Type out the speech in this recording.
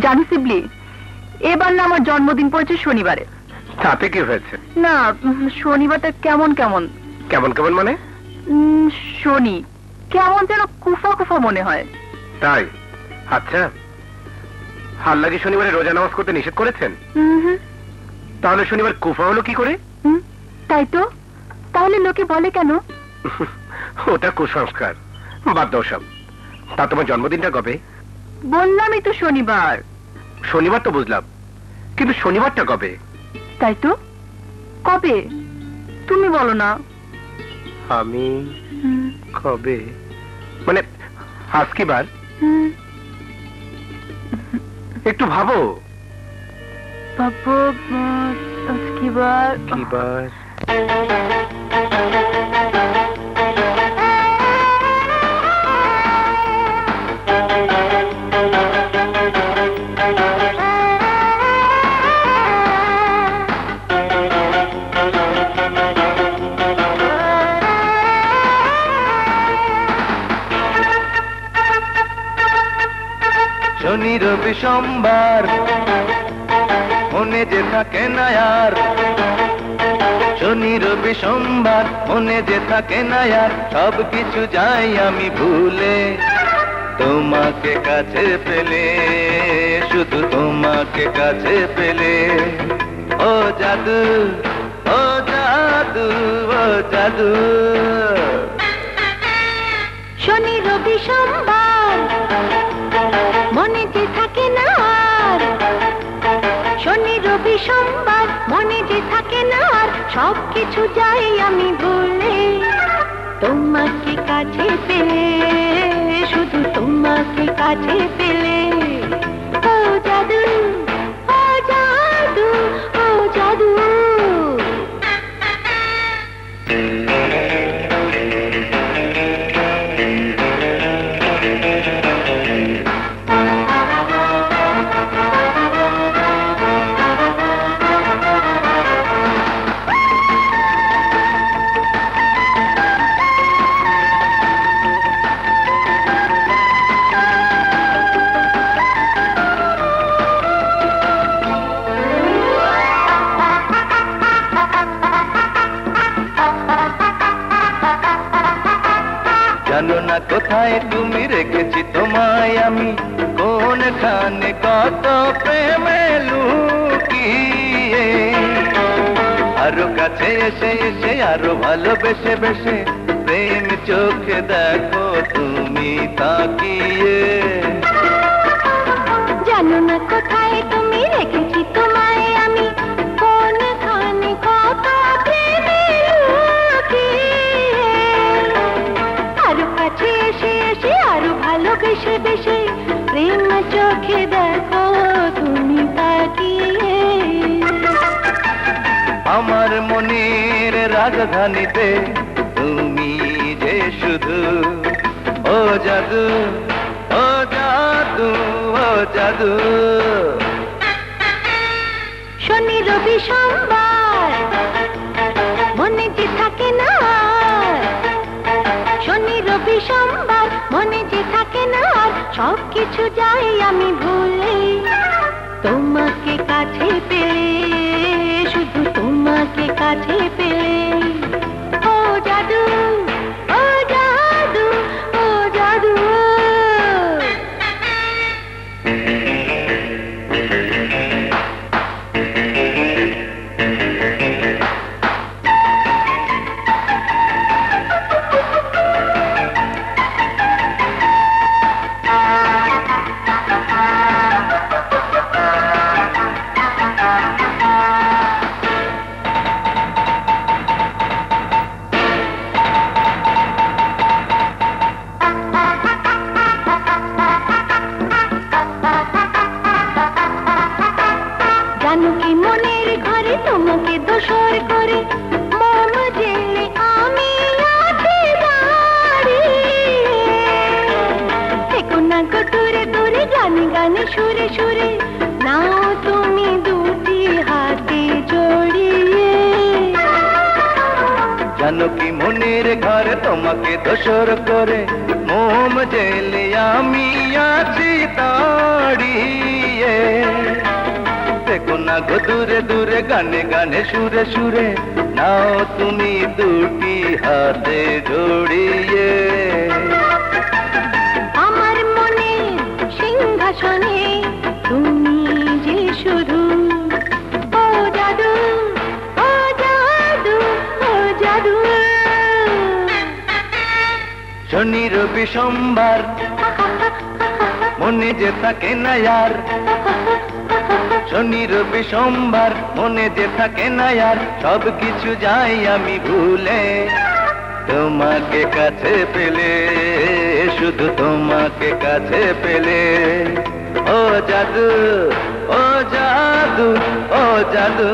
জানো শিবলি, এবার না আমার জন্মদিন পড়েছে শনিবারে। তাতে কি হয়েছে? না, শনিবারটা কেমন কেমন। কেমন কেমন মানে? শনি কেমন যেন কুফা কুফা মনে হয়। তাই? আচ্ছা, আল্লাহ কি শনিবারে রোজা নামাজ করতে নিষেধ করেছেন? তাহলে শনিবার কুফা হলো কি করে? তাই তো, তাহলে লোকে বলে কেন? ওটা কুসংস্কার, বাদ দাও সব। তা তোমার জন্মদিনটা কবে? বললামই তো শনিবার। শনিবার তো বুঝলাম, কিন্তু শনিবারটা কবে? তাই তো, কবে তুমি বলো না। আমি কবে মানে আজ কি বার? একটু ভাবো। ভাবো, আজ কি বার? কি বার? শনি রবি সোমবার মনে যে থাকে না আর, শনি রবি সোমবার মনে যে থাকে না আর, সব কিছু যাই আমি ভুলে তোমাকে কাছে পেলে, শুধু তোমাকে কাছে পেলে। ও জাদু, ও জাদু, ও জাদু। শনি রবি সোমবার মনে যে থাকে না আর, শনি রবি সোমবার মনে যে থাকে না আর, সব কিছু যাই আমি ভুলে তোমাকে কাছে পেলে, শুধু তোমাকে কাছে পেলে। ও জাদু, ও জাদু, ও জাদু। জানো না কোথায় তুমি রেখেছি তোমায় আমি, কোনখানে কত প্রেমে লুকিয়ে। আরো কাছে এসে এসে আরো ভালোবেসে বেসে, প্রেম চোখে দেখো তুমি তাকিয়ে। জানো না কোথায় তুমি রেখেছি তোমায় আমি, কোনখানে কত প্রেমে লুকিয়ে। আরো কাছে এসে এসে আরো ভালোবেসে বেসে, প্রেম চোখে দেখো তুমি তাকিয়ে। আমার মনের রাজধানীতে তুমি যে শুধু, ও জাদু, ও জাদু, ও জাদু। শনি রবি সোমবার মনে যে থাকে না আর, শনি রবি সোমবার মনে যে থাকে না আর, সব কিছু যাই আমি ভুলে তোমাকে কাছে পেলে, শুধু তোমাকে কাছে পেলে। ও জাদু, ও জাদু, ও জাদু। জানো কি মনের ঘরে তোমাকে দোসর করে, মন জেলে আমি আছি দাঁড়িয়ে। থেকো না গো দূরে দূরে, গানে গানে সুরে সুরে, নাও তুমি দুটি হাতে জড়িয়ে। জানো কি মনের ঘরে তোমাকে দোসর করে, মোম জেলে আমি আছি দাঁড়িয়ে। গো দূরে দূরে গানে গানে সুরে সুরে নাও তুমি দুটি হাতে জড়িয়ে আমার মনে সিংহাসনে তুমি যে শুধু ও জাদু ও জাদু ও জাদু শনি রবি সোমবার মনে যে থাকে না আর শনি রবি সোমবার মনে যে থাকে না আর সব কিছু যাই আমি ভুলে তোমাকে কাছে পেলে শুধু তোমাকে কাছে পেলে ও জাদু ও জাদু ও জাদু